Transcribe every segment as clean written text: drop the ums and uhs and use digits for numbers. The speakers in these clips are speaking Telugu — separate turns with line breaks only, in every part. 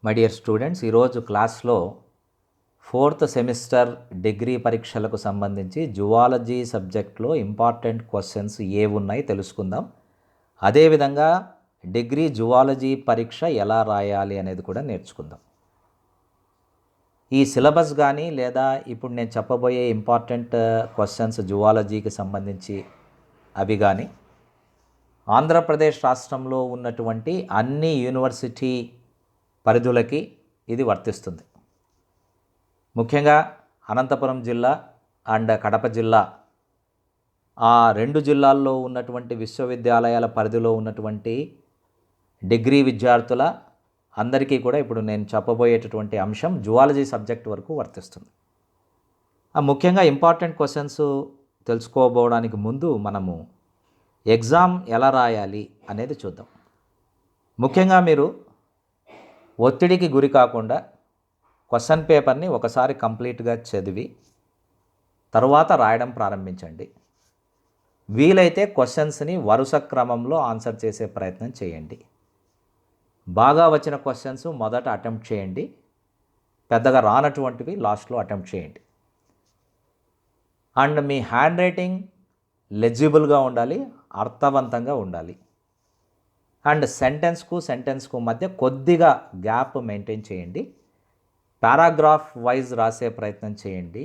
మై డియర్ స్టూడెంట్స్, ఈరోజు క్లాస్లో 4th సెమిస్టర్ డిగ్రీ పరీక్షలకు సంబంధించి జువాలజీ సబ్జెక్ట్లో ఇంపార్టెంట్ క్వశ్చన్స్ ఏవున్నాయి తెలుసుకుందాం. అదేవిధంగా డిగ్రీ జువాలజీ పరీక్ష ఎలా రాయాలి అనేది కూడా నేర్చుకుందాం. ఈ సిలబస్ కానీ లేదా ఇప్పుడు నేను చెప్పబోయే ఇంపార్టెంట్ క్వశ్చన్స్ జువాలజీకి సంబంధించి అవి కానీ ఆంధ్రప్రదేశ్ రాష్ట్రంలో ఉన్నటువంటి అన్ని యూనివర్సిటీ పరిధులకి ఇది వర్తిస్తుంది. ముఖ్యంగా అనంతపురం జిల్లా అండ్ కడప జిల్లా, ఆ రెండు జిల్లాల్లో ఉన్నటువంటి విశ్వవిద్యాలయాల పరిధిలో ఉన్నటువంటి డిగ్రీ విద్యార్థుల అందరికీ కూడా ఇప్పుడు నేను చెప్పబోయేటటువంటి అంశం జువాలజీ సబ్జెక్ట్ వరకు వర్తిస్తుంది. ముఖ్యంగా ఇంపార్టెంట్ క్వశ్చన్స్ తెలుసుకోబోవడానికి ముందు మనము ఎగ్జామ్ ఎలా రాయాలి అనేది చూద్దాం. ముఖ్యంగా మీరు ఒత్తిడికి గురి కాకుండా క్వశ్చన్ పేపర్ని ఒకసారి కంప్లీట్గా చదివి తర్వాత రాయడం ప్రారంభించండి. వీలైతే క్వశ్చన్స్ని వరుస క్రమంలో ఆన్సర్ చేసే ప్రయత్నం చేయండి. బాగా వచ్చిన క్వశ్చన్స్ మొదట అటెంప్ట్ చేయండి, పెద్దగా రానటువంటివి లాస్ట్లో అటెంప్ట్ చేయండి. అండ్ మీ హ్యాండ్ రైటింగ్ లెజిబుల్గా ఉండాలి, అర్థవంతంగా ఉండాలి. అండ్ సెంటెన్స్కు మధ్య కొద్దిగా గ్యాప్ మెయింటైన్ చేయండి. పారాగ్రాఫ్ వైజ్ రాసే ప్రయత్నం చేయండి.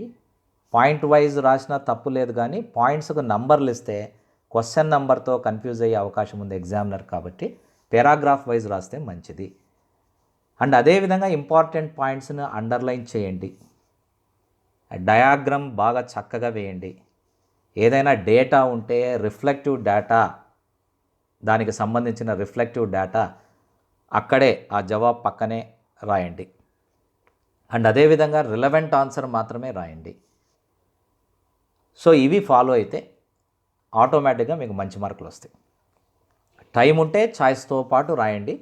పాయింట్ వైజ్ రాసినా తప్పు లేదు, కానీ పాయింట్స్కు నంబర్లు ఇస్తే క్వశ్చన్ నెంబర్తో కన్ఫ్యూజ్ అయ్యే అవకాశం ఉంది ఎగ్జామినర్, కాబట్టి పారాగ్రాఫ్ వైజ్ రాస్తే మంచిది. అండ్ అదేవిధంగా ఇంపార్టెంట్ పాయింట్స్ని అండర్లైన్ చేయండి. డయాగ్రామ్ బాగా చక్కగా వేయండి. ఏదైనా డేటా ఉంటే రిఫ్లెక్టివ్ డేటా, దానికి సంబంధించిన రిఫ్లెక్టివ్ డేటా అక్కడే ఆ జవాబు పక్కనే రాయండి. అండ్ అదేవిధంగా రిలవెంట్ ఆన్సర్ మాత్రమే రాయండి. సో ఇవి ఫాలో అయితే ఆటోమేటిక్గా మీకు మంచి మార్కులు వస్తాయి. టైం ఉంటే ఛాయిస్తో పాటు రాయండి.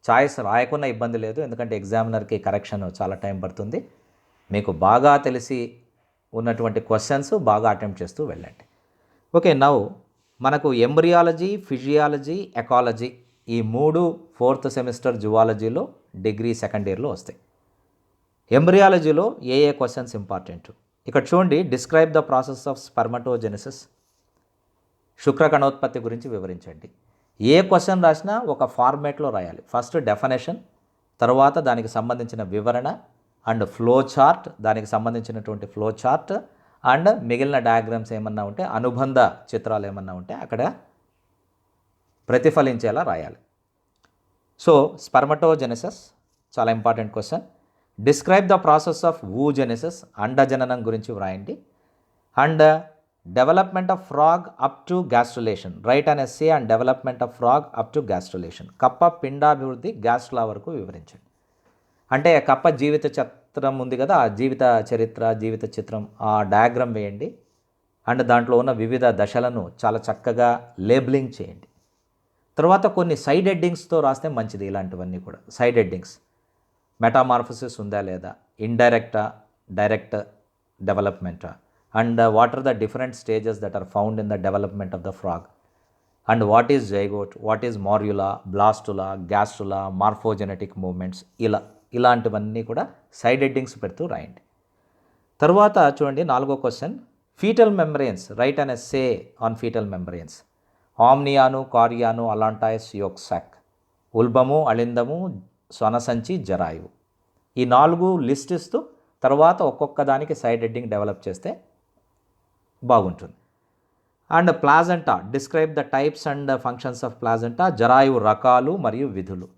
ఛాయిస్ రాయకుండా ఇబ్బంది లేదు, ఎందుకంటే ఎగ్జామినర్కి కరెక్షన్ చాలా టైం పడుతుంది. మీకు బాగా తెలిసి ఉన్నటువంటి క్వశ్చన్స్ బాగా అటెంప్ట్ చేస్తూ వెళ్ళండి. ఓకే, నౌ మనకు ఎంబ్రియాలజీ, ఫిజియాలజీ, ఎకాలజీ ఈ 3 4th సెమిస్టర్ జువాలజీలో డిగ్రీ సెకండ్ ఇయర్లో వస్తాయి. ఎంబ్రియాలజీలో ఏ క్వశ్చన్స్ ఇంపార్టెంట్ ఇక్కడ చూడండి. Describe the process of spermatogenesis, శుక్రకణోత్పత్తి గురించి వివరించండి. ఏ క్వశ్చన్ రాసినా ఒక ఫార్మేట్లో రాయాలి. ఫస్ట్ డెఫినేషన్, తర్వాత దానికి సంబంధించిన వివరణ అండ్ ఫ్లో చార్ట్, దానికి సంబంధించినటువంటి ఫ్లో చార్ట్ అండ్ మిగిలిన డయాగ్రామ్స్ ఏమన్నా ఉంటే, అనుబంధ చిత్రాలు ఏమన్నా ఉంటే అక్కడ ప్రతిఫలించేలా రాయాలి. సో స్పర్మటోజెనసిస్ చాలా important question. Describe the process of oogenesis, అండజననం గురించి వ్రాయండి. And development of frog up to gastrulation, write an essay and development of frog up to gastrulation. కప్ప పిండాభివృద్ధి గ్యాస్ట్రులా వరకు వివరించండి. అంటే కప్ప జీవిత చిత్రం ఉంది కదా, ఆ జీవిత చరిత్ర, జీవిత చిత్రం, ఆ డయాగ్రామ్ వేయండి. అండ్ దాంట్లో ఉన్న వివిధ దశలను చాలా చక్కగా లేబులింగ్ చేయండి. తర్వాత కొన్ని సైడ్ హెడ్డింగ్స్తో రాస్తే మంచిది. ఇలాంటివన్నీ కూడా సైడ్ హెడ్డింగ్స్, మెటామార్ఫసిస్ ఉందా లేదా, ఇండైరెక్టా, డైరెక్ట్ డెవలప్మెంటా, and what are the different stages that are found in the development of the frog, and what is zygote, what is morula, blastula, gastrula, morphogenetic movements, ఇలాంటివన్నీ కూడా సైడ్ హెడ్డింగ్స్ పెడుతూ రాయండి. తర్వాత చూడండి 4వ question, foetal membranes, write an essay on foetal membranes. Amnion, chorion, allantois, yolk sac, ఉల్బము, అళిందము, స్వనసంచి, జరాయువు. ఈ 4 లిస్ట్ ఇస్తూ తర్వాత ఒక్కొక్క దానికి సైడ్ హెడ్డింగ్ డెవలప్ చేస్తే బాగుంటుంది. And placenta, describe the types and functions of placenta, జరాయువు రకాలు మరియు విధులు.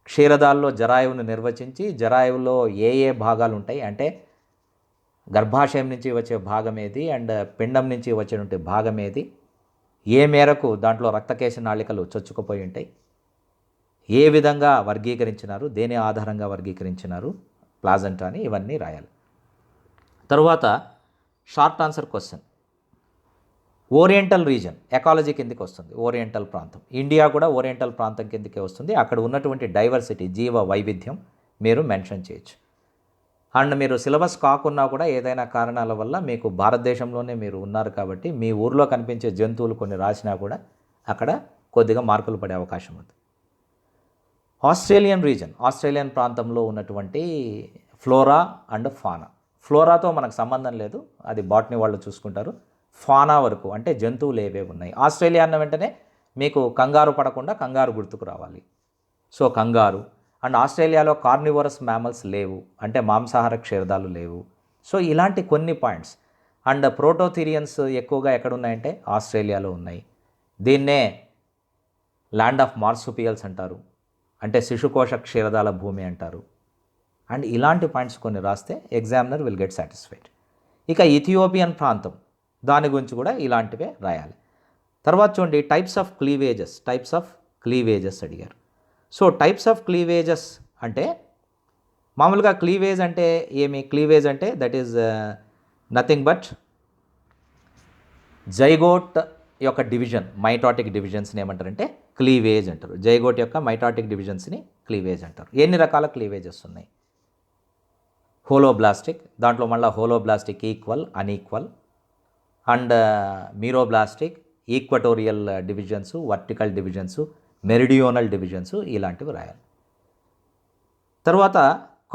క్షీరదాల్లో జరాయువును నిర్వచించి, జరాయువులో ఏ భాగాలు ఉంటాయి, అంటే గర్భాశయం నుంచి వచ్చే భాగం ఏది అండ్ పిండం నుంచి వచ్చేటువంటి భాగం ఏది, ఏ మేరకు దాంట్లో రక్తకేశ నాళికలు చొచ్చుకుపోయి ఉంటాయి, ఏ విధంగా వర్గీకరించినారు, దేని ఆధారంగా వర్గీకరించినారు ప్లాజెంటాని, ఇవన్నీ రాయాలి. తరువాత short answer question, oriental reason ecology కిందకి వస్తుంది. ఓరియంటల్ ప్రాంతం, ఇండియా కూడా ఓరియంటల్ ప్రాంతం కిందకే వస్తుంది. అక్కడ ఉన్నటువంటి డైవర్సిటీ, జీవ వైవిధ్యం మీరు మెన్షన్ చేయొచ్చు. అండ్ మీరు సిలబస్ కాకున్నా కూడా ఏదైనా కారణాల వల్ల మీకు భారతదేశంలోనే మీరు ఉన్నారు కాబట్టి మీ ఊర్లో కనిపించే జంతువులు కొన్ని రాసినా కూడా అక్కడ కొద్దిగా మార్కులు పడే అవకాశం ఉంది. ఆస్ట్రేలియన్ రీజన్, ఆస్ట్రేలియన్ ప్రాంతంలో ఉన్నటువంటి ఫ్లోరా అండ్ ఫానా. ఫ్లోరాతో మనకు సంబంధం లేదు, అది బాటనీ వాళ్ళు చూసుకుంటారు. ఫానా వరకు అంటే జంతువులు ఏవేవి ఉన్నాయి. ఆస్ట్రేలియా అన్న వెంటనే మీకు కంగారు పడకుండా కంగారు గుర్తుకు రావాలి. సో కంగారు. అండ్ ఆస్ట్రేలియాలో కార్నివరస్ మ్యామల్స్ లేవు, అంటే మాంసాహార క్షీరదాలు లేవు. సో ఇలాంటి కొన్ని పాయింట్స్. అండ్ ప్రోటోథీరియన్స్ ఎక్కువగా ఎక్కడున్నాయంటే ఆస్ట్రేలియాలో ఉన్నాయి. దీన్నే ల్యాండ్ ఆఫ్ మార్సుపియల్స్ అంటారు, అంటే శిశుకోశ క్షీరదాల భూమి అంటారు. అండ్ ఇలాంటి పాయింట్స్ కొన్ని రాస్తే ఎగ్జామినర్ విల్ గెట్ సాటిస్ఫైడ్. ఇక ఇథియోపియన్ ప్రాంతం, దాని గురించి కూడా ఇలాంటివే రాయాలి. తర్వాత చూడండి టైప్స్ ఆఫ్ క్లీవేజెస్ అడిగారు. సో టైప్స్ ఆఫ్ క్లీవేజెస్ అంటే మామూలుగా క్లీవేజ్ అంటే ఏమి? క్లీవేజ్ అంటే that is nothing but zygote యొక్క డివిజన్, మైటాటిక్ డివిజన్స్ని ఏమంటారంటే క్లీవేజ్ అంటారు. జైగోట్ యొక్క మైటాటిక్ డివిజన్స్ని క్లీవేజ్ అంటారు. ఎన్ని రకాల క్లీవేజెస్ ఉన్నాయి? హోలోబ్లాస్టిక్, దాంట్లో మళ్ళీ holoblastic equal, unequal, and meroblastic, equatorial divisions, vertical divisions, meridional divisions, ఇలాంటివి రాయాలి. తర్వాత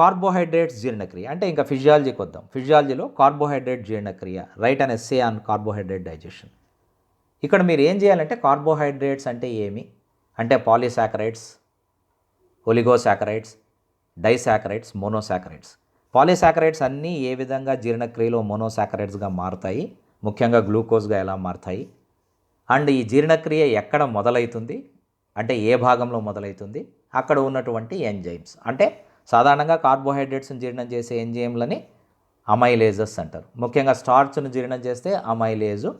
కార్బోహైడ్రేట్స్ జీర్ణక్రియ, అంటే ఇంకా ఫిజియాలజీకి వద్దాం. ఫిజియాలజీలో కార్బోహైడ్రేట్ జీర్ణక్రియ, write an essay on carbohydrate digestion. ఇక్కడ మీరు ఏం చేయాలంటే కార్బోహైడ్రేట్స్ అంటే ఏమి అంటే polysaccharides, oligosaccharides, disaccharides, monosaccharides. Polysaccharides అన్నీ ఏ విధంగా జీర్ణక్రియలో మోనోసాకరైడ్స్గా మారుతాయి, ముఖ్యంగా గ్లూకోజ్గా ఎలా మారుతాయి, అండ్ ఈ జీర్ణక్రియ ఎక్కడ మొదలవుతుంది అంటే ఏ భాగంలో మొదలవుతుంది, అక్కడ ఉన్నటువంటి ఎంజైమ్స్. అంటే సాధారణంగా కార్బోహైడ్రేట్స్ని జీర్ణం చేసే ఎంజైమ్లని అమైలేజెస్ అంటారు. ముఖ్యంగా స్టార్చ్ను జీర్ణం చేస్తే అమైలేజు,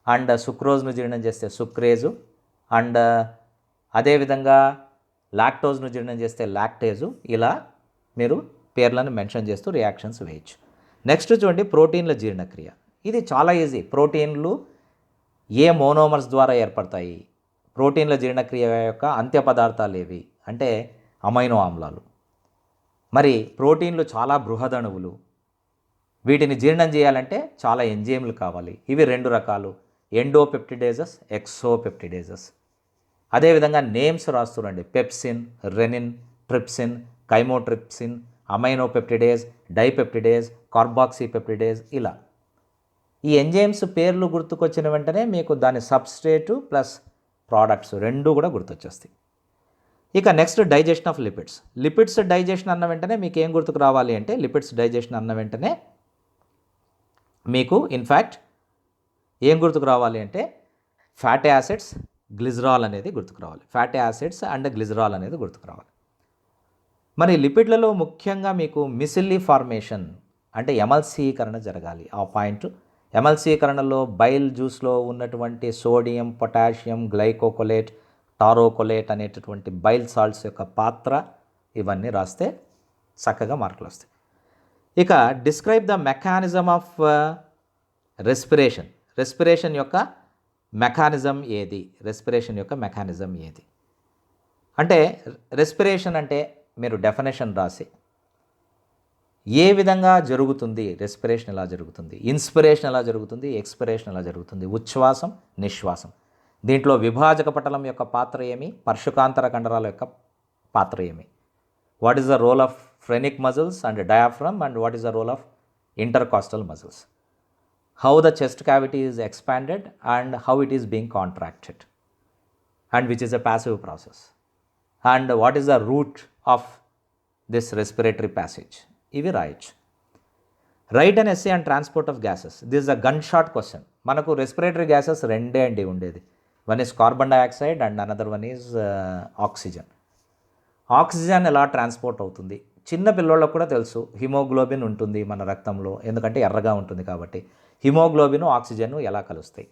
అండ్ సుక్రోజ్ను జీర్ణం చేస్తే సుక్రేజు, అండ్ అదేవిధంగా లాక్టోజ్ను జీర్ణం చేస్తే లాక్టేజు. ఇలా మీరు పేర్లను మెన్షన్ చేస్తూ రియాక్షన్స్ వేయచ్చు. నెక్స్ట్ చూడండి ప్రోటీన్ల జీర్ణక్రియ. ఇది చాలా ఈజీ. ప్రోటీన్లు ఏ మోనోమర్స్ ద్వారా ఏర్పడతాయి? ప్రోటీన్ల జీర్ణక్రియ యొక్క అంత్య పదార్థాలు ఏవి అంటే అమైనో ఆమ్లాలు. మరి ప్రోటీన్లు చాలా బృహదణువులు, వీటిని జీర్ణం చేయాలంటే చాలా ఎంజైమ్లు కావాలి. ఇవి రెండు రకాలు, ఎండోపెప్టిడేజెస్, ఎక్సోపెప్టిడేజెస్. అదేవిధంగా నేమ్స్ రాస్తురండి: pepsin, rennin, trypsin, chymotrypsin, aminopeptidase, dipeptidase, carboxypeptidase. ఇలా ఈ ఎంజైమ్స్ పేర్లు గుర్తుకొచ్చిన వెంటనే మీకు దాని సబ్స్ట్రేటు ప్లస్ ప్రోడక్ట్స్ రెండు కూడా గుర్తొచ్చేస్తాయి. ఇక next digestion of lipids. Lipids digestion అన్న వెంటనే మీకు ఏం గుర్తుకు రావాలి అంటే లిపిడ్స్ డైజెషన్ అన్న వెంటనే మీకు ఇన్ఫ్యాక్ట్ ఏం గుర్తుకు రావాలి అంటే ఫ్యాటీ యాసిడ్స్, గ్లిజరాల్ అనేది గుర్తుకు రావాలి. ఫ్యాటీ యాసిడ్స్ అండ్ గ్లిజరాల్ అనేది గుర్తుకు రావాలి. మరి లిపిడ్లలో ముఖ్యంగా మీకు మిసిల్లీ ఫార్మేషన్ అంటే ఎమల్సీకరణ జరగాలి. ఆ పాయింట్ ఎమల్సీకరణలో బైల్ జ్యూస్లో ఉన్నటువంటి సోడియం, పొటాషియం, గ్లైకోకొలేట్, టారోకొలేట్ అనేటటువంటి బైల్ సాల్ట్స్ యొక్క పాత్ర, ఇవన్నీ రాస్తే చక్కగా మార్కులు వస్తాయి. ఇక describe the mechanism of respiration. Respiration యొక్క మెకానిజం ఏది? రెస్పిరేషన్ యొక్క మెకానిజం ఏది అంటే రెస్పిరేషన్ అంటే మీరు డెఫినేషన్ రాసి ఏ విధంగా జరుగుతుంది, రెస్పిరేషన్ ఎలా జరుగుతుంది, ఇన్స్పిరేషన్ ఎలా జరుగుతుంది, ఎక్స్పిరేషన్ ఎలా జరుగుతుంది, ఉచ్ఛ్వాసం, నిశ్వాసం. దీంట్లో విభాజక పటలం యొక్క పాత్ర ఏమి, పర్షుకాంతర కండరాల యొక్క పాత్ర ఏమి, what is the role of phrenic muscles and diaphragm and what is the role of intercostal muscles, how the chest cavity is expanded and how it is being contracted and which is a passive process and what is the root of this respiratory passage. ఇవి రాయొచ్చు. Write and essay and transport of gases. This a gun shot question. మనకు రెస్పిరేటరీ గ్యాసెస్ రెండే అండి ఉండేది. One is carbon dioxide and another one is oxygen. Oxygen ఎలా ట్రాన్స్పోర్ట్ అవుతుంది? చిన్న పిల్లోళ్ళకు కూడా తెలుసు, హిమోగ్లోబిన్ ఉంటుంది మన రక్తంలో, ఎందుకంటే ఎర్రగా ఉంటుంది కాబట్టి. హిమోగ్లోబిన్, ఆక్సిజన్ ఎలా కలుస్తాయి?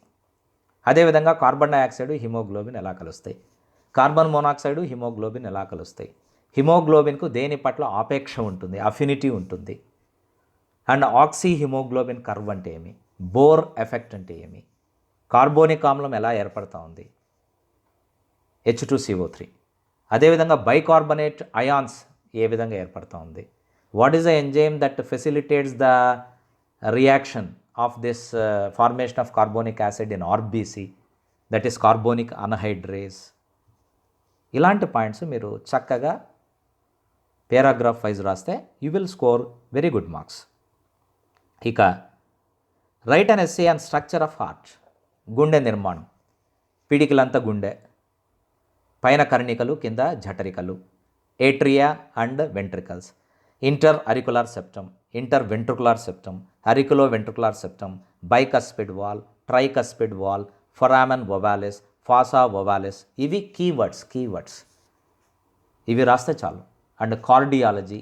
అదేవిధంగా కార్బన్ డైఆక్సైడ్, హిమోగ్లోబిన్ ఎలా కలుస్తాయి? కార్బన్ మోనాక్సైడ్, హిమోగ్లోబిన్ ఎలా కలుస్తాయి? హిమోగ్లోబిన్కు దేని పట్ల ఆపేక్ష ఉంటుంది, అఫినిటీ ఉంటుంది. అండ్ ఆక్సీ హిమోగ్లోబిన్ కర్వ్ అంటే ఏమి, బోర్ ఎఫెక్ట్ అంటే ఏమి, కార్బోనిక్ ఆమ్లం ఎలా ఏర్పడుతూ ఉంది, H2CO3. అదేవిధంగా బైకార్బనేట్ అయాన్స్ ఏ విధంగా ఏర్పడుతూ ఉంది, what is the enzyme that facilitates the reaction of this formation of carbonic acid in RBC, that is carbonic anhydrase. ఇలాంటి పాయింట్స్ మీరు చక్కగా పేరాగ్రాఫ్ వైజ్ రాస్తే you will score very good marks. ఇక write an essay on structure of heart. గుండె నిర్మాణం. పిడికిలంతా గుండె, పైన కర్ణికలు, కింద జఠరికలు, atria and ventricles, inter auricular septum, inter ventricular septum, auriculo ventricular septum, bicuspid valve, tricuspid valve, ఫొరామన్ ఒవాలిస్, fossa ovalis. ఇవి కీవర్డ్స్ ఇవి రాస్తే చాలు. And cardiology.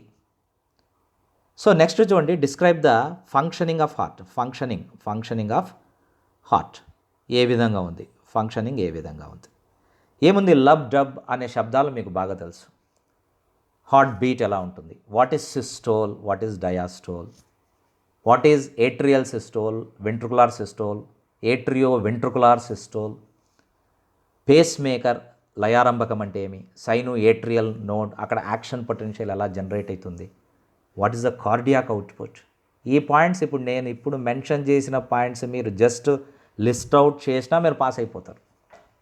సో నెక్స్ట్ చూడండి, describe the functioning of heart. Functioning of heart ఏ విధంగా ఉంది, ఫంక్షనింగ్ ఏ విధంగా ఉంది. ఏముంది, లబ్ డబ్ అనే శబ్దాలు మీకు బాగా తెలుసు. హార్ట్ బీట్ ఎలా ఉంటుంది, what is systole, what is diastole, what is atrial systole, ventricular systole, atrio ventricular systole. Pacemaker లయారంభకం అంటే ఏమి, సైను ఏట్రియల్ నోడ్, అక్కడ యాక్షన్ పొటెన్షియల్ ఎలా జనరేట్ అవుతుంది, what is the cardiac output. ఈ పాయింట్స్ ఇప్పుడు మెన్షన్ చేసిన పాయింట్స్ మీరు జస్ట్ లిస్ట్ అవుట్ చేసినా మీరు పాస్ అయిపోతారు.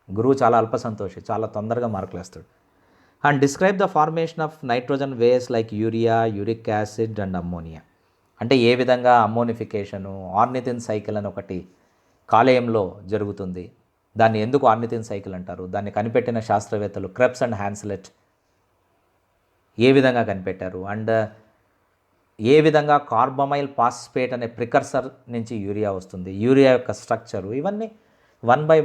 గురువు చాలా అల్ప సంతోషి, చాలా తొందరగా మార్కులు వేస్తాడు. And describe the formation of nitrogen ways like urea, uric acid and ammonia. అంటే ఏ విధంగా అమ్మోనిఫికేషను, ఆర్నిథిన్ సైకిల్ అని ఒకటి కాలేయంలో జరుగుతుంది. దాన్ని ఎందుకు ఆర్నిథిన్ సైకిల్ అంటారు, దాన్ని కనిపెట్టిన శాస్త్రవేత్తలు క్రెబ్స్ అండ్ హ్యాన్స్లెట్ ఏ విధంగా కనిపెట్టారు, అండ్ ఏ విధంగా కార్బమైల్ పాస్పేట్ అనే ప్రికర్సర్ నుంచి యూరియా వస్తుంది, యూరియా యొక్క స్ట్రక్చరు, ఇవన్నీ వన్ బై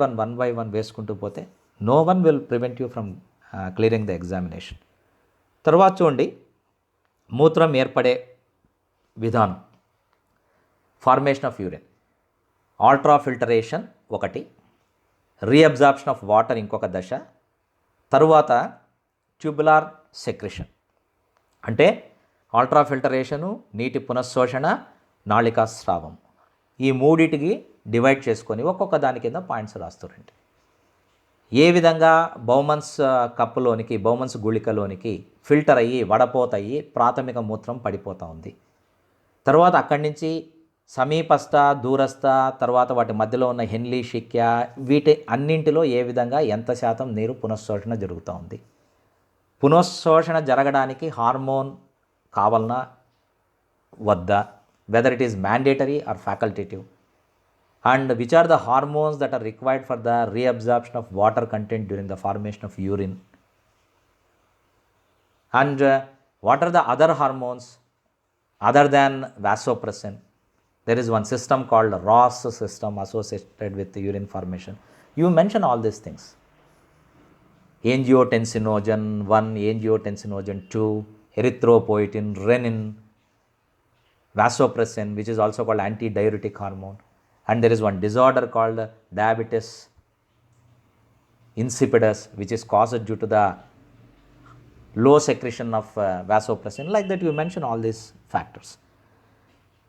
వన్ వేసుకుంటూ పోతే no one will prevent you from clearing the examination. తర్వాత చూడండి, మూత్రం ఏర్పడే విధానం, formation of urine, ultra filtration ఒకటి, రీఅబ్జార్ప్షన్ ఆఫ్ వాటర్ ఇంకొక దశ, తరువాత ట్యూబులార్ సెక్రెషన్. అంటే ఆల్ట్రా ఫిల్టరేషను, నీటి పునఃశోషణ, నాళికా స్రావం, ఈ మూడిటికి డివైడ్ చేసుకొని ఒక్కొక్క దాని కింద పాయింట్స్ రాస్తారండి. ఏ విధంగా బౌమన్స్ కప్పులోనికి, బౌమన్స్ గుళికలోనికి ఫిల్టర్ అయ్యి వడపోతయ్యి ప్రాథమిక మూత్రం పడిపోతూ ఉంది. తర్వాత అక్కడి నుంచి సమీపస్థ, దూరస్థ, తర్వాత వాటి మధ్యలో ఉన్న హెన్లీ, షిక్యా, వీటి అన్నింటిలో ఏ విధంగా ఎంత శాతం నీరు పునఃశోషణ జరుగుతూ ఉంది. పునఃశోషణ జరగడానికి హార్మోన్ కావాలన్నా వద్దా, whether it is mandatory or facultative, and which are the hormones that are required for the reabsorption of water content during the formation of urine, and what are the other hormones other than vasopressin. There is one system called Ross system associated with urine formation. You mention all these things. Angiotensinogen 1, angiotensinogen 2, erythropoietin, renin, vasopressin, which is also called antidiuretic hormone. And there is one disorder called diabetes insipidus, which is caused due to the low secretion of vasopressin. Like that you mention all these factors.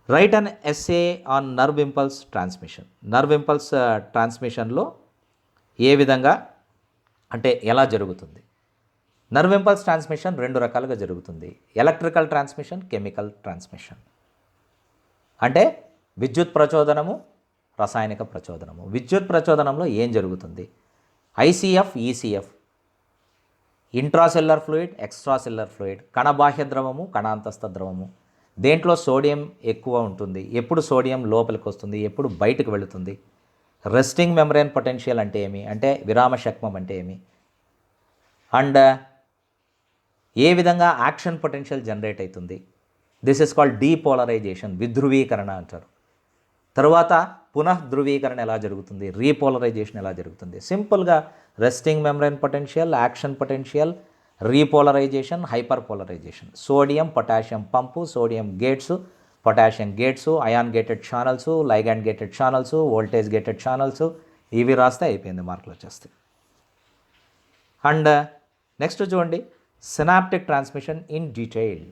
Write an essay on nerve impulse transmission. Nerve impulse transmissionలో ఏ విధంగా అంటే ఎలా జరుగుతుంది. నర్వ్ ఇంపల్స్ ట్రాన్స్మిషన్ రెండు రకాలుగా జరుగుతుంది, ఎలక్ట్రికల్ ట్రాన్స్మిషన్, కెమికల్ ట్రాన్స్మిషన్. అంటే విద్యుత్ ప్రచోదనము, రసాయనిక ప్రచోదనము. విద్యుత్ ప్రచోదనంలో ఏం జరుగుతుంది, ICF, ECF, intracellular fluid, extracellular fluid, కణబాహ్య ద్రవము, కణాంతస్థ ద్రవము. దేంట్లో సోడియం ఎక్కువ ఉంటుంది, ఎప్పుడు సోడియం లోపలికి వస్తుంది, ఎప్పుడు బయటకు వెళుతుంది. రెస్టింగ్ మెమ్బ్రేన్ పొటెన్షియల్ అంటే ఏమి, అంటే విరామ శక్మం అంటే ఏమి, అండ్ ఏ విధంగా యాక్షన్ పొటెన్షియల్ జనరేట్ అవుతుంది. దిస్ ఇస్ కాల్డ్ డీపోలరైజేషన్, విధ్రువీకరణ అంటారు. తర్వాత పునఃధ్రువీకరణ ఎలా జరుగుతుంది, రీపోలరైజేషన్ ఎలా జరుగుతుంది. సింపుల్గా resting membrane potential, action potential, repolarization, hyper polarization. Sodium potassium pump, sodium gates, potassium gates, ion gated channels, ligand gated channels, voltage gated channels. ఇవి రాస్తే అయిపోయింది, మార్కులు వచ్చేస్తాయి. అండ్ నెక్స్ట్ చూడండి, synaptic transmission in detail.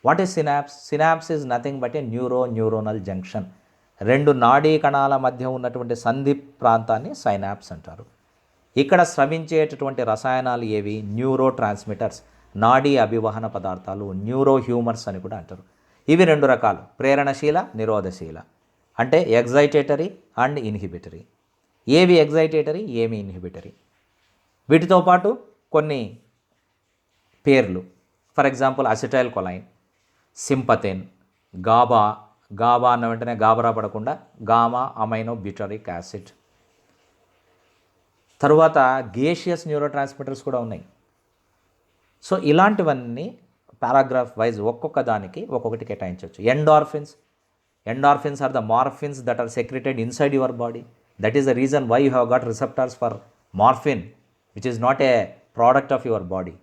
What is synapse? Synapse is nothing but a neuronal junction. రెండు నాడీ కణాల మధ్య ఉన్నటువంటి సంధి ప్రాంతాన్ని సైనాప్స్ అంటారు. ఇక్కడ స్రవించేటటువంటి రసాయనాలు ఏవి, న్యూరో ట్రాన్స్మిటర్స్, నాడీ అభివహన పదార్థాలు, న్యూరో హ్యూమర్స్ అని కూడా అంటారు. ఇవి రెండు రకాలు, ప్రేరణశీల, నిరోధశీల. అంటే ఎగ్జైటేటరీ అండ్ ఇన్హిబిటరీ. ఏవి ఎగ్జైటేటరీ, ఏమి ఇన్హిబిటరీ. వీటితో పాటు కొన్ని పేర్లు. For example acetylcholine, sympathin, GABA. GABA అన్న వెంటనే గాబరా పడకుండా గామా అమైనో బ్యూటరిక్ యాసిడ్. తరువాత గేషియస్ న్యూరో ట్రాన్స్మిటర్స్ కూడా ఉన్నాయి. సో ఇలాంటివన్నీ పారాగ్రాఫ్ వైజ్ ఒక్కొక్క దానికి ఒక్కొక్కటి కేటాయించవచ్చు. Endorphins are the morphines that are secreted inside your body. That is the reason why you have got receptors for morphine which is not a product of your body.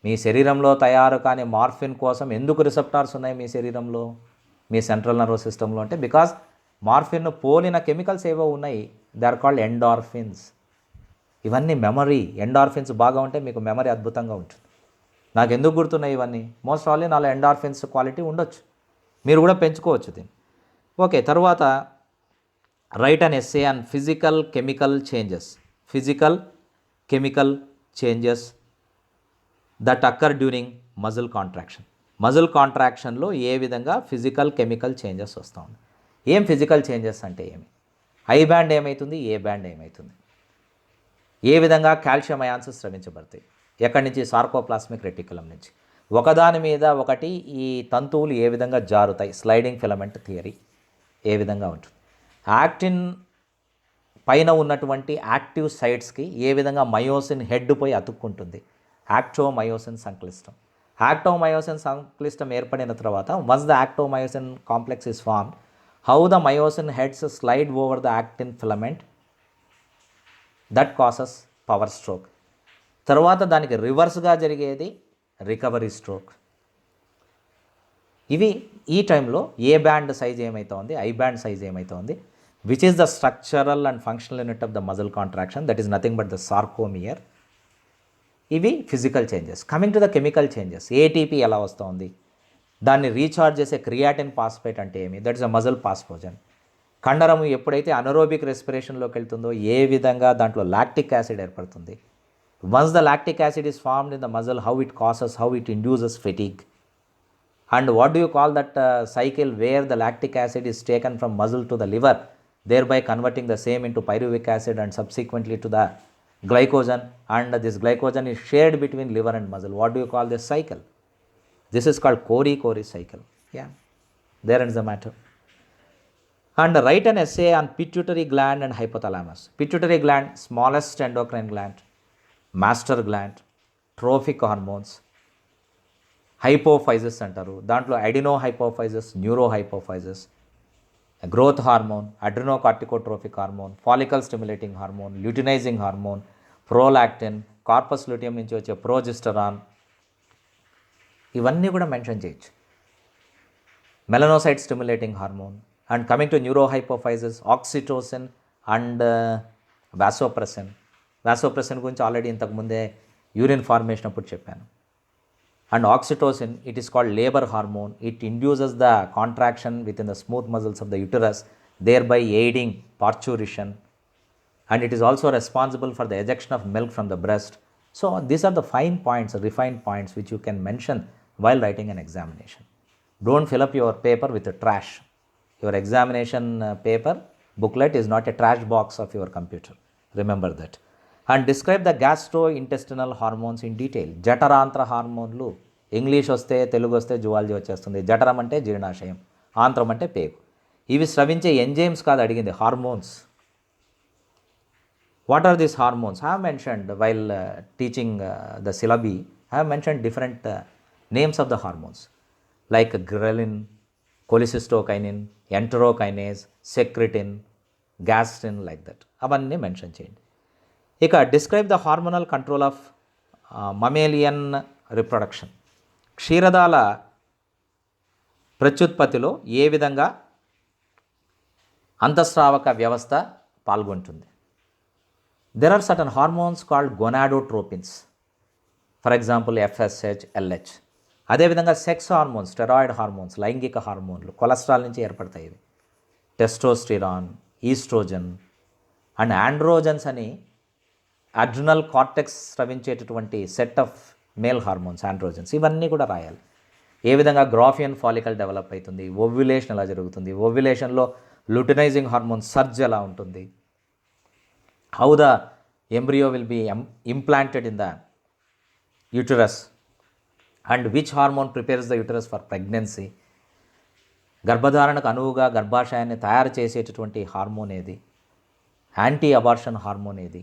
మీ శరీరంలో తయారు కానీ మార్ఫిన్ కోసం ఎందుకు రిసెప్టార్స్ ఉన్నాయి మీ శరీరంలో, మీ సెంట్రల్ నర్వస్ సిస్టంలో అంటే బికాస్ మార్ఫిన్ను పోలిన కెమికల్స్ ఏవో ఉన్నాయి, దే ఆర్ కాల్డ్ ఎండార్ఫిన్స్. ఇవన్నీ మెమరీ. ఎండార్ఫిన్స్ బాగా ఉంటే మీకు మెమరీ అద్భుతంగా ఉంటుంది. నాకు ఎందుకు గుర్తున్నాయి ఇవన్నీ? మోస్ట్ ఆల్లీ నాలో ఎండార్ఫిన్స్ క్వాలిటీ ఉండొచ్చు, మీరు కూడా పెంచుకోవచ్చు దీన్ని. ఓకే, తర్వాత write an essay on physical chemical changes that occur during muscle contraction. Muscle కాంట్రాక్షన్లో ఏ విధంగా ఫిజికల్ కెమికల్ చేంజెస్ వస్తూ ఉన్నాయి. ఏం ఫిజికల్ చేంజెస్ అంటే ఏమి? ఐ బ్యాండ్ ఏమవుతుంది, ఏ బ్యాండ్ ఏమవుతుంది, ఏ విధంగా కాల్షియం అయాన్స్ స్రవించబడతాయి, ఎక్కడి నుంచి? సార్కోప్లాస్మిక్ రెటిక్యులం నుంచి. ఒకదాని మీద ఒకటి ఈ తంతువులు ఏ విధంగా జారుతాయి, స్లైడింగ్ ఫిలమెంట్ థియరీ ఏ విధంగా ఉంటుంది. యాక్టిన్ పైన ఉన్నటువంటి యాక్టివ్ సైట్స్కి ఏ విధంగా మయోసిన్ హెడ్ పోయి అతుక్కుంటుంది, యాక్టోమయోసిన్ సంక్లిష్టం. యాక్టోమయోసిన్ సంక్లిష్టం ఏర్పడిన తర్వాత once the actomyosin complex is formed, how the myosin heads slide over the actin filament, that causes power stroke. తర్వాత దానికి రివర్స్గా జరిగేది రికవరీ స్ట్రోక్. ఇవి ఈ టైంలో ఏ బ్యాండ్ సైజ్ ఏమవుతోంది, ఐ బ్యాండ్ సైజ్ ఏమవుతోంది, which is the structural and functional unit of the muscle contraction, that is nothing but the sarcomere. ఇవి physical changes. Coming to the chemical changes, ATP ఎలా వస్తుంది, దాన్ని రీఛార్జ్ చేసే క్రియాటిన్ ఫాస్ఫేట్ అంటే ఏమి, దట్ ఇస్ అ మజిల్ పాస్పోజన్. కండరము ఎప్పుడైతే అనరోబిక్ రెస్పిరేషన్లోకి వెళ్తుందో ఏ విధంగా దాంట్లో లాక్టిక్ యాసిడ్ ఏర్పడుతుంది. Once the lactic acid is formed in the muscle, how it causes, how it induces fatigue. And what do you call that cycle where the lactic acid is taken from muscle to the liver, thereby converting the same into pyruvic acid and subsequently to the glycogen, and this glycogen is shared between liver and muscle. What do you call this cycle? This is called Cori cycle. Yeah, there ends the matter. And write an essay on pituitary gland and hypothalamus. Pituitary gland, smallest endocrine gland, master gland, trophic hormones, hypophysis అంటారు. దాంట్లో adenohypophysis, neurohypophysis, growth hormone, adrenocorticotrophic hormone, follicle stimulating hormone, luteinizing hormone, prolactin, corpus luteum నుంచి వచ్చే ప్రోజెస్టరాన్, ఇవన్నీ కూడా మెన్షన్ చేయొచ్చు. Melanocyte stimulating hormone. And coming to neurohypophysis, oxytocin and vasopressin. Vasopressin గురించి ఆల్రెడీ ఇంతకుముందే యూరిన్ ఫార్మేషన్ అప్పుడు చెప్పాను. And oxytocin, it is called labor hormone. It induces the contraction within the smooth muscles of the uterus, thereby aiding parturition. And it is also responsible for the ejection of milk from the breast. So these are the fine points, refined points which you can mention while writing an examination. Don't fill up your paper with the trash. Your examination paper booklet is not a trash box of your computer. Remember that. And describe the gastrointestinal hormones in detail. జఠరాంత్ర హార్మోన్లు, ఇంగ్లీష్ వస్తే తెలుగు వస్తే జువాలజీ వచ్చేస్తుంది. జఠరం అంటే జీర్ణాశయం, ఆంత్రం అంటే పేగు. ఇవి స్రవించే ఎంజైమ్స్ కాదు అడిగింది, hormones. What are these hormones? I have mentioned while teaching the syllabi. I have mentioned different names of the hormones like ghrelin, cholecystokinin, enterokinase, secretin, gastrin, like that. అవన్నీ మెన్షన్ చేయండి. ఇక describe the hormonal control of mammalian reproduction. క్షీరదాల ప్రత్యుత్పత్తిలో ఏ విధంగా అంతఃస్రావక వ్యవస్థ పాల్గొంటుంది. There are certain hormones called gonadotropins, for example FSH, LH. అదేవిధంగా సెక్స్ హార్మోన్స్, స్టెరాయిడ్ హార్మోన్స్, లైంగిక హార్మోన్లు కొలెస్ట్రాల్ నుంచి ఏర్పడతాయి. ఇవి టెస్టోస్టిరాన్, ఈస్ట్రోజన్ అండ్ ఆండ్రోజన్స్ అని అడ్రినల్ కార్టెక్స్ స్రవించేటటువంటి set of male hormones, androgens. ఇవన్నీ కూడా రాయాలి. ఏ విధంగా గ్రాఫియన్ ఫాలికల్ డెవలప్ అవుతుంది, ఓవ్యులేషన్ ఎలా జరుగుతుంది, ఓవ్యులేషన్లో లుటినైజింగ్ హార్మోన్ సర్జ్ ఎలా ఉంటుంది, how the embryo will be implanted in the uterus and which hormone prepares the uterus for pregnancy, గర్భధారణకు అనువుగా గర్భాశయాన్ని తయారు చేసేటటువంటి హార్మోన్ ఏది, యాంటీ అబార్షన్ హార్మోన్ ఏది,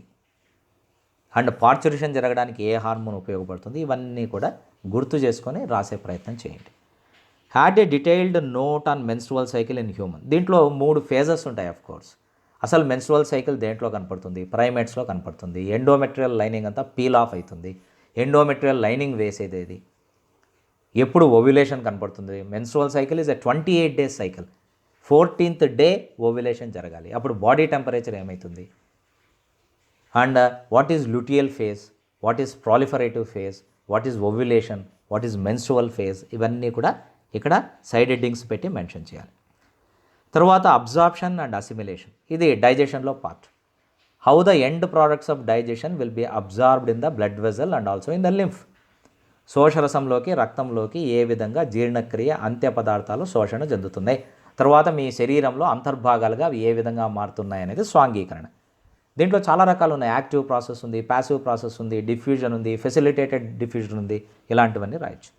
అండ్ పార్చురేషన్ జరగడానికి ఏ హార్మోన్ ఉపయోగపడుతుంది, ఇవన్నీ కూడా గుర్తు చేసుకొని రాసే ప్రయత్నం చేయండి. Had a detailed note on menstrual cycle in human. దీంట్లో 3 ఫేజెస్ ఉంటాయి ఆఫ్ కోర్స్. అసలు మెన్స్ట్రువల్ సైకిల్ దేంట్లో కనపడుతుంది, ప్రైమేట్స్లో కనపడుతుంది. ఎండోమెట్రియల్ లైనింగ్ అంతా పీల్ ఆఫ్ అవుతుంది. ఎండోమెట్రియల్ లైనింగ్ వేసేది ఏది, ఎప్పుడు ఓవ్యులేషన్ కనపడుతుంది. Menstrual cycle is a 28 days cycle. 14th day ovulation జరగాలి. అప్పుడు బాడీ టెంపరేచర్ ఏమవుతుంది, and what is luteal phase, what is proliferative phase, what is ovulation, what is menstrual phase, ఇవన్నీ కూడా ఇక్కడ సైడ్ హెడ్డింగ్స్ పెట్టి మెన్షన్ చేయాలి. తర్వాత అబ్జార్ప్షన్ అండ్ అసిమిలేషన్, ఇది డైజెషన్లో part. How the end products of digestion will be absorbed in the blood vessel and also in the lymph. శోషరసంలోకి, రక్తంలోకి ఏ విధంగా జీర్ణక్రియ అంత్య పదార్థాలు శోషణ చెందుతున్నాయి, తర్వాత మీ శరీరంలో అంతర్భాగాలుగా అవి ఏ విధంగా మారుతున్నాయి అనేది స్వాంగీకరణ. దీంట్లో చాలా రకాలు ఉన్నాయి. యాక్టివ్ ప్రాసెస్ ఉంది, ప్యాసివ్ ప్రాసెస్ ఉంది, డిఫ్యూజన్ ఉంది, ఫెసిలిటేటెడ్ డిఫ్యూజన్ ఉంది, ఇలాంటివన్నీ రాయొచ్చు.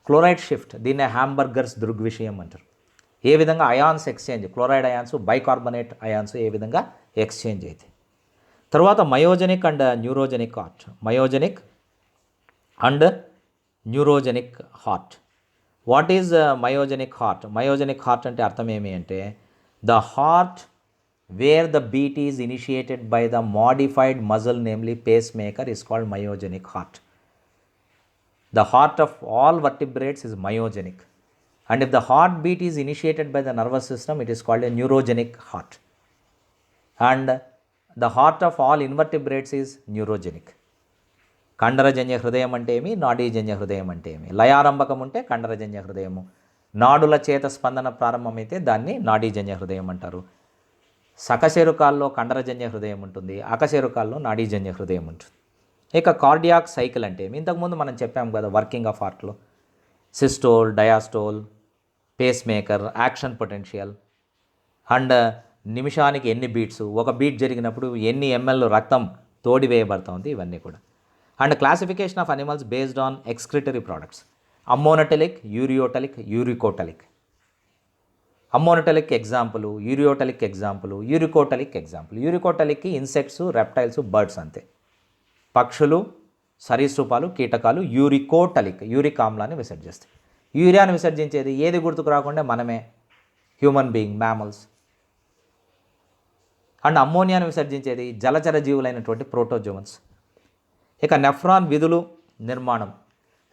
క్లోరైడ్ షిఫ్ట్, దీన్నే హ్యాంబర్గర్స్ దృగ్విషయం అంటారు. ఏ విధంగా ions exchange, chloride ions bicarbonate ions ఏ విధంగా ఎక్స్చేంజ్ అయితే. తర్వాత myogenic and neurogenic heart, myogenic and neurogenic heart. What is myogenic heart? Myogenic heart అంటే అర్థం ఏమి అంటే the heart where the beat is initiated by the modified muscle namely pacemaker is called myogenic heart. The heart of all vertebrates is myogenic, and if the heartbeat is initiated by the nervous system, it is called a neurogenic heart, and the heart of all invertebrates is neurogenic. కండరజన్య హృదయం అంటే ఏమి, నాడీజన్య హృదయం అంటే ఏమి. లయారంభకం ఉంటే కండరజన్య హృదయము, నాడుల చేత స్పందన ప్రారంభమైతే దాన్ని నాడీజన్య హృదయం అంటారు. సకశేరుకాల్లో కండరజన్య హృదయం ఉంటుంది, అకశేరుకాల్లో నాడీజన్య హృదయం ఉంటుంది. ఇక కార్డియాక్ సైకిల్ అంటే ఇంతకుముందు మనం చెప్పాం కదా వర్కింగ్ ఆఫ్ హార్ట్లో, systole, diastole, pacemaker, action potential, and నిమిషానికి ఎన్ని బీట్స్, ఒక బీట్ జరిగినప్పుడు ఎన్ని ml రక్తం తోడివేయబడుతుంది, ఇవన్నీ కూడా. And classification of animals based on excretory products, ammonotelic, ureotelic, uricotelic. Ammonotelic example, ureotelic example, uricotelic example. యూరికోటలిక్కి ఇన్సెక్ట్స్, రెప్టైల్స్, బర్డ్స్ అంతే. పక్షులు, సరీసృపాలు, కీటకాలు యూరికోటలిక్, యూరిక్ ఆమ్లాన్ని విసర్జిస్తాయి. యూరియాని విసర్జించేది ఏది గుర్తుకు రాకుండా మనమే, హ్యూమన్ బీయింగ్, మ్యామల్స్. అండ్ అమ్మోనియాని విసర్జించేది జలచర జీవులైనటువంటి ప్రోటోజోన్స్. ఇక నెఫ్రాన్ విధులు,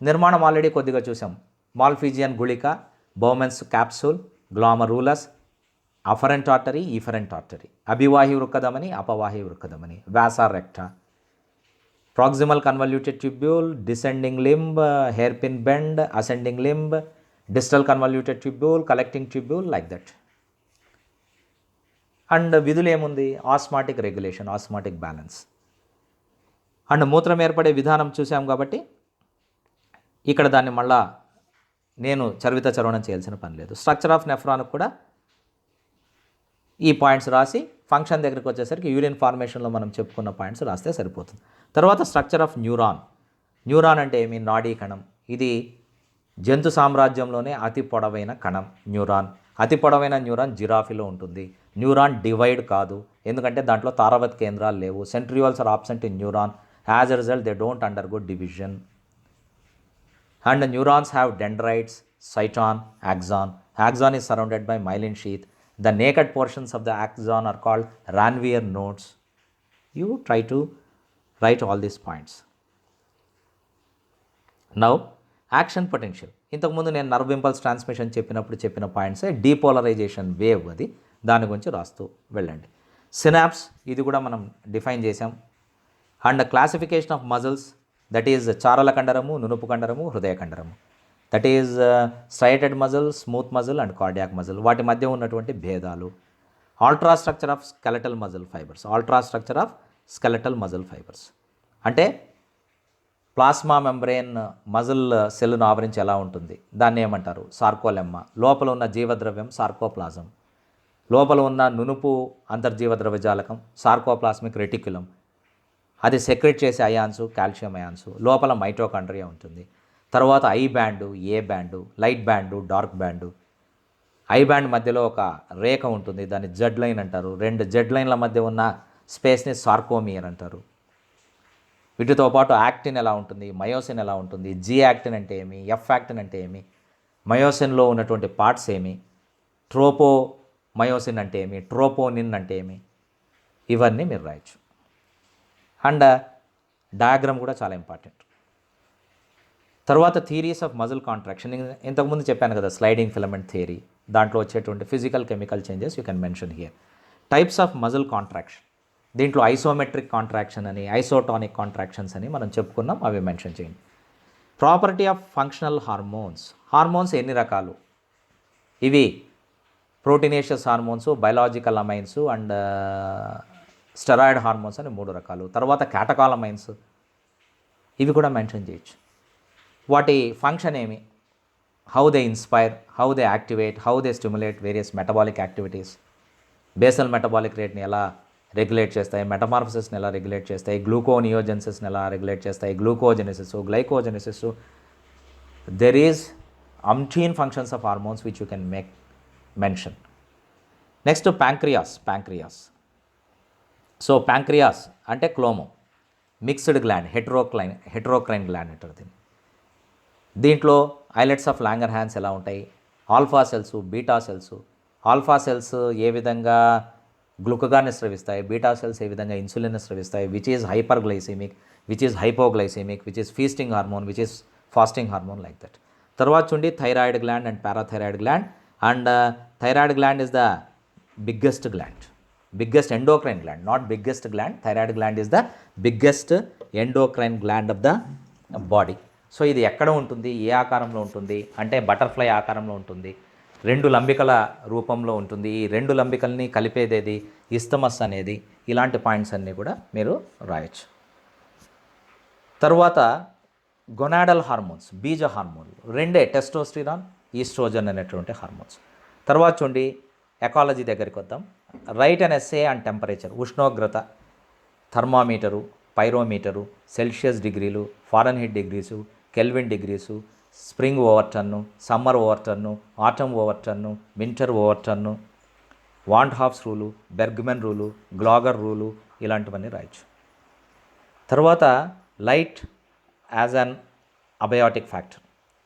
నిర్మాణం ఆల్రెడీ కొద్దిగా చూసాం. మాల్ఫీజియన్ గుళిక, Bowman's capsule, glomerulus, afferent artery, efferent artery, అభివాహి వృక్కధమని, అపవాహి వృక్కధమని, vasa recta, proximal convoluted tubule, descending limb, hairpin bend, ascending limb, distal convoluted tubule, collecting tubule, like that. And విధులు ఏముంది, osmotic regulation, osmotic balance. And మూత్రం ఏర్పడే విధానం చూసాం కాబట్టి ఇక్కడ దాన్ని మళ్ళా నేను చర్వణం చేయాల్సిన పని లేదు. స్ట్రక్చర్ ఆఫ్ నెఫ్రాన్కి కూడా ఈ పాయింట్స్ రాసి ఫంక్షన్ దగ్గరికి వచ్చేసరికి యూరిన్ ఫార్మేషన్లో మనం చెప్పుకున్న పాయింట్స్ రాస్తే సరిపోతుంది. తర్వాత స్ట్రక్చర్ ఆఫ్ న్యూరాన్ అంటే ఏమి, నాడీ కణం. ఇది జంతు సామ్రాజ్యంలోనే అతి పొడవైన కణం న్యూరాన్. అతి పొడవైన న్యూరాన్ జిరాఫీలో ఉంటుంది. న్యూరాన్ డివైడ్ కాదు, ఎందుకంటే దాంట్లో తారవత్ కేంద్రాలు లేవు. Centrioles are absent in neuron. As a result they don't undergo division. And neurons have dendrites, cyton, axon. Axon is surrounded by myelin sheath. The naked portions of the axon are called Ranvier nodes. You try to write all these points. Now, action potential. ఇంతకుముందు నేను నర్వ్ ఇంపల్స్ ట్రాన్స్మిషన్ చెప్పిన పాయింట్సే. డీపోలరైజేషన్ వేవ్, అది దాని గురించి రాస్తూ వెళ్ళండి. సినాప్స్, ఇది కూడా మనం డిఫైన్ చేసాం. And classification of muscles, that is చారల కండరము, నునుపు కండరము, హృదయ కండరము. That is striated muscle, smooth muscle and cardiac muscle. వాటి మధ్య ఉన్నటువంటి భేదాలు. Ultrastructure of skeletal muscle fibres, అంటే ప్లాస్మా మెంబ్రెయిన్ మజిల్ సెల్ను ఆవరించి ఎలా ఉంటుంది, దాన్ని ఏమంటారు, సార్కోలెమ్మా. లోపల ఉన్న జీవద్రవ్యం సార్కోప్లాజం. లోపల ఉన్న నునుపు అంతర్జీవ ద్రవ్యజాలకం సార్కోప్లాస్మిక్ రెటిక్యులం. అది సెక్రెట్ చేసే అయాన్స్ కాల్షియం అయాన్స్, లోపల మైటోకాండ్రియా ఉంటుంది. తర్వాత I band, A band, light band, dark band. I band మధ్యలో ఒక రేఖ ఉంటుంది, దాన్ని జెడ్ లైన్ అంటారు. రెండు జెడ్ లైన్ల మధ్య ఉన్న స్పేస్ని సార్కోమియర్ అంటారు. వీటితో పాటు యాక్టిన్ ఎలా ఉంటుంది, మయోసిన్ ఎలా ఉంటుంది, జీ యాక్టిన్ అంటే ఏమి, ఎఫ్ యాక్టిన్ అంటే ఏమి, మయోసిన్లో ఉన్నటువంటి పార్ట్స్ ఏమి, ట్రోపో మయోసిన్ అంటే ఏమి, ట్రోపోనిన్ అంటే ఏమి, ఇవన్నీ మీరు రాయొచ్చు. అండ్ డయాగ్రామ్ కూడా చాలా ఇంపార్టెంట్. తర్వాత థియరీస్ ఆఫ్ మజిల్ కాంట్రాక్షన్, ఇంతకుముందు చెప్పాను కదా స్లైడింగ్ ఫిలమెంట్ థియరీ, దాంట్లో వచ్చేటువంటి physical chemical changes you can mention here. Types of muscle contraction, దీంట్లో ఐసోమెట్రిక్ కాంట్రాక్షన్ అని, ఐసోటానిక్ కాంట్రాక్షన్స్ అని మనం చెప్పుకున్నాం, అవి మెన్షన్ చేయండి. Property of functional hormones, hormones ఎన్ని రకాలు, ఇవి proteinaceous hormones, biological amines and steroid hormones అని 3 రకాలు. తర్వాత క్యాటకాలమైన్స్, ఇవి కూడా మెన్షన్ చేయొచ్చు. వాటి ఫంక్షన్ ఏమి, how they inspire, how they activate, how they stimulate various metabolic activities, basal metabolic రేట్ని ఎలా రెగ్యులేట్ చేస్తాయి, మెటమార్ఫసిస్ని ఎలా రెగ్యులేట్ చేస్తాయి, గ్లూకోనియోజెన్సిస్ని ఎలా రెగ్యులేట్ చేస్తాయి, glucogenesis, glycogenesis. There is umpteen functions of hormones which you can make mention. Next, pancreas. So pancreas అంటే క్లోమో, మిక్స్డ్ గ్లాండ్, హెట్రోక్రైన్ గ్లాండ్ అంటారు దీన్ని. దీంట్లో ఐలెట్స్ ఆఫ్ లాంగర్ హ్యాన్స్ ఎలా ఉంటాయి, alpha cells, beta cells. Alpha cells ఏ విధంగా గ్లూకగాన్ని స్రవిస్తాయి, బీటా సెల్స్ ఏ విధంగా ఇన్సులిన్ స్రవిస్తాయి, which is hyperglycemic, which is hypoglycemic, which is feasting hormone, which is fasting hormone, like that. తర్వాత చూడండి thyroid gland and parathyroid gland. And thyroid gland is the biggest gland, biggest endocrine gland, not biggest gland. Thyroid gland is the biggest endocrine gland of the body. So ఇది ఎక్కడ ఉంటుంది, ఏ ఆకారంలో ఉంటుంది అంటే బటర్ఫ్లై ఆకారంలో ఉంటుంది, 2 లంబికల రూపంలో ఉంటుంది. ఈ 2 లంబికల్ని కలిపేదేది, ఇస్తమస్ అనేది. ఇలాంటి పాయింట్స్ అన్నీ కూడా మీరు రాయొచ్చు. తర్వాత గొనాడల్ హార్మోన్స్, బీజ హార్మోన్లు 2, టెస్టోస్టిరాన్, ఈస్ట్రోజన్ అనేటువంటి హార్మోన్స్. తర్వాత చూడండి ఎకాలజీ దగ్గరికి వద్దాం. Write and essay and temperature, ఉష్ణోగ్రత, థర్మామీటరు, పైరోమీటరు, సెల్సియస్ డిగ్రీలు, Fahrenheit degrees, Kelvin degrees, spring overturn, summer overturn, autumn overturn, winter overturn, van't Hoff's rule, Bergmann rule, Gloger rule, ఇలాంటివన్నీ రాయొచ్చు. తర్వాత light as an abiotic factor,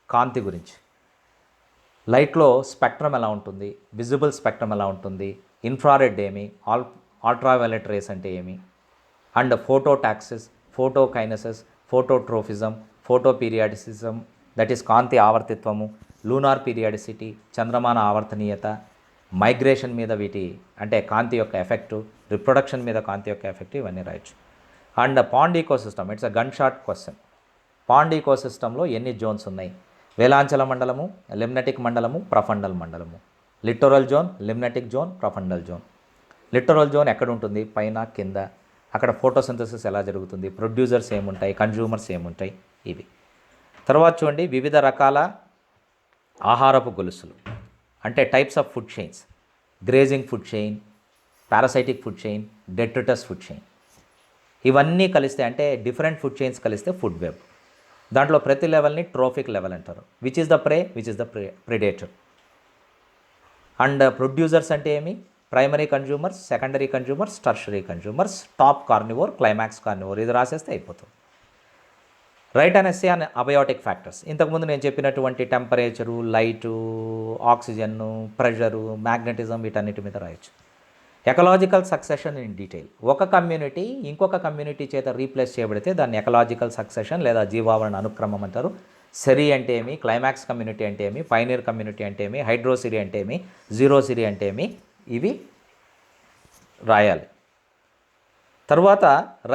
కాంతి గురించి. లైట్లో స్పెక్ట్రమ్ ఎలా ఉంటుంది, విజిబుల్ స్పెక్ట్రమ్ ఎలా ఉంటుంది, ఇన్ఫ్రారెడ్ ఏమి, అల్ట్రావైలెట్ రేస్ అంటే ఏమి, and phototaxis, photokinesis, phototropism, photoperiodism, that is కాంతి ఆవర్తిత్వము, లూనార్ పీరియాడిసిటీ, చంద్రమాన ఆవర్తనీయత, మైగ్రేషన్ మీద వీటి అంటే కాంతి యొక్క ఎఫెక్టు, రిప్రొడక్షన్ మీద కాంతి యొక్క ఎఫెక్ట్, ఇవన్నీ రాయొచ్చు. And pond ecosystem, it's a gun shot question. Pond ఈకోసిస్టంలో ఎన్ని జోన్స్ ఉన్నాయి, వేలాంచల మండలము, లిమ్నటిక్ మండలము, ప్రఫండల్ మండలము. Littoral zone, limnetic zone, profundal zone. Littoral zone ఎక్కడ ఉంటుంది, పైన కింద. అక్కడ ఫోటోసింథసిస్ ఎలా జరుగుతుంది, ప్రొడ్యూసర్స్ ఏముంటాయి, కన్జ్యూమర్స్ ఏముంటాయి, ఇవి. తర్వాత చూడండి వివిధ రకాల ఆహారపు గొలుసులు అంటే types of food chains, grazing food chain, parasitic food chain, detritus food chain. ఇవన్నీ కలిస్తే అంటే డిఫరెంట్ ఫుడ్ చైన్స్ కలిస్తే ఫుడ్ వెబ్. దాంట్లో ప్రతి లెవెల్ని ట్రోఫిక్ లెవెల్ అంటారు. Which is the prey, which is the predator. And producers అంటే ఏమి, primary consumers, secondary consumers, tertiary consumers, top carnivore, climax carnivore. ఇది రాసేస్తే అయిపోతుంది. Write and essay and abiotic factors, ఇంతకుముందు నేను చెప్పినటువంటి టెంపరేచరు, లైటు, ఆక్సిజన్ను, ప్రెషరు, మ్యాగ్నెటిజం, వీటన్నిటి మీద రాయొచ్చు. ఎకలాజికల్ సక్సెషన్ ఇన్ డీటెయిల్, ఒక కమ్యూనిటీ ఇంకొక కమ్యూనిటీ చేత రీప్లేస్ చేయబడితే దాన్ని ఎకలాజికల్ సక్సెషన్ లేదా జీవావరణ అనుక్రమం అంటారు. సెరీ అంటే ఏమి, క్లైమాక్స్ కమ్యూనిటీ అంటే ఏమి, పైనీర్ కమ్యూనిటీ అంటే ఏమి, హైడ్రోసిరీ అంటే ఏమి, జీరోసిరీ అంటే ఏమి, ఇవి రాయాలి. తర్వాత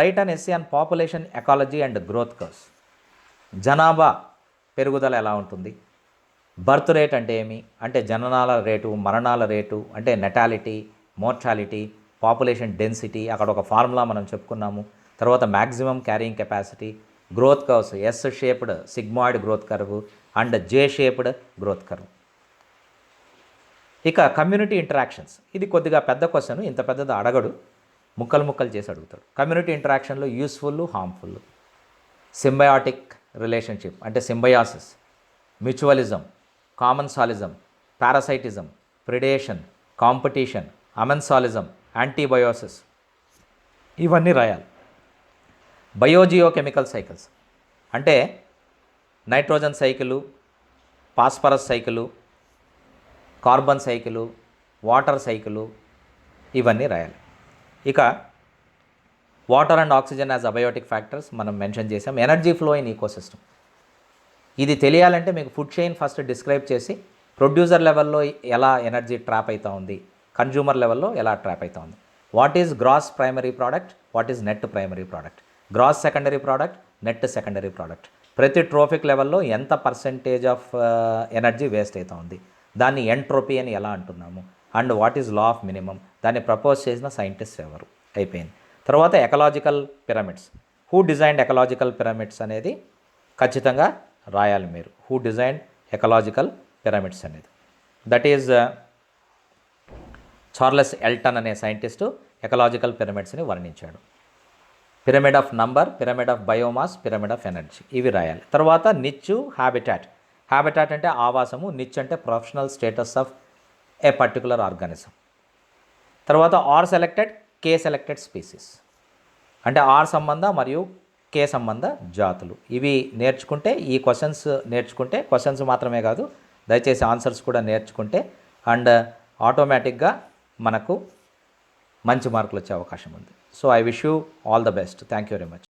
right and SC and population ecology and growth curves, జనాభా పెరుగుదల ఎలా ఉంటుంది, బర్త్ రేట్ అంటే ఏమి, అంటే జననాల రేటు, మరణాల రేటు, అంటే నెటాలిటీ, మోర్టాలిటీ, పాపులేషన్ డెన్సిటీ, అక్కడ ఒక ఫార్ములా మనం చెప్పుకున్నాము. తర్వాత maximum carrying capacity, growth curves, S shaped sigmoid growth curve and J shaped growth curve. ఇక కమ్యూనిటీ ఇంటరాక్షన్స్, ఇది కొద్దిగా పెద్ద క్వశ్చన్, ఇంత పెద్దది అడగడు. ముక్కలు ముక్కలు చేసి అడుగుతాడు. కమ్యూనిటీ ఇంటరాక్షన్లో యూస్ఫుల్, హార్మ్ఫుల్, సింబయాటిక్ రిలేషన్షిప్ అంటే symbiosis, mutualism, commensalism, parasitism, predation, competition, amensalism, antibiosis, ఇవన్నీ రాయాలి. బయోజియోకెమికల్ సైకిల్స్ అంటే nitrogen cycle, phosphorus cycle, carbon cycle, water cycle, ఇవన్నీ రాయాలి. ఇక water and oxygen as abiotic factors మనం మెన్షన్ చేసాం. ఎనర్జీ ఫ్లో ఇన్ ఈకోసిస్టమ్, ఇది తెలియాలంటే మీకు ఫుడ్ చైన్ ఫస్ట్ డిస్క్రైబ్ చేసి ప్రొడ్యూసర్ లెవెల్లో ఎలా ఎనర్జీ ట్రాప్ అవుతూ ఉంది, కన్జ్యూమర్ లెవెల్లో ఎలా ట్రాప్ అవుతూ ఉంది. What is gross primary product, what is net primary product, gross secondary product, net secondary product, ప్రతి ట్రోఫిక్ లెవెల్లో ఎంత పర్సెంటేజ్ ఆఫ్ ఎనర్జీ వేస్ట్ అవుతూ ఉంది, దాన్ని ఎంట్రోపీ అని ఎలా అంటున్నాము, and what is law of minimum, దాన్ని ప్రపోజ్ చేసిన సైంటిస్ట్ ఎవరు, అయిపోయింది. తర్వాత ecological pyramids, who designed ecological pyramids అనేది ఖచ్చితంగా రాయాలి మీరు. హూ డిజైన్డ్ ఎకలాజికల్ పిరమిడ్స్ అనేది, దట్ ఈజ్ చార్లెస్ ఎల్టన్ అనే సైంటిస్టు ఎకలాజికల్ పిరమిడ్స్ని వర్ణించాడు. Pyramid of number, pyramid of biomass, pyramid of energy, ఇవి రాయాలి. తర్వాత నిచ్చు, హ్యాబిటాట్. హ్యాబిటాట్ అంటే ఆవాసము, నిచ్ అంటే professional status of a particular organism. తర్వాత ఆర్ సెలెక్టెడ్, కే సెలెక్టెడ్ స్పీసీస్ అంటే ఆర్ సంబంధ మరియు కే సంబంధ జాతులు. ఇవి నేర్చుకుంటే, ఈ క్వశ్చన్స్ నేర్చుకుంటే, క్వశ్చన్స్ మాత్రమే కాదు దయచేసి ఆన్సర్స్ కూడా నేర్చుకుంటే అండ్ ఆటోమేటిక్గా మనకు మంచి మార్కులు వచ్చే అవకాశం ఉంది. So I wish you all the best. Thank you very much.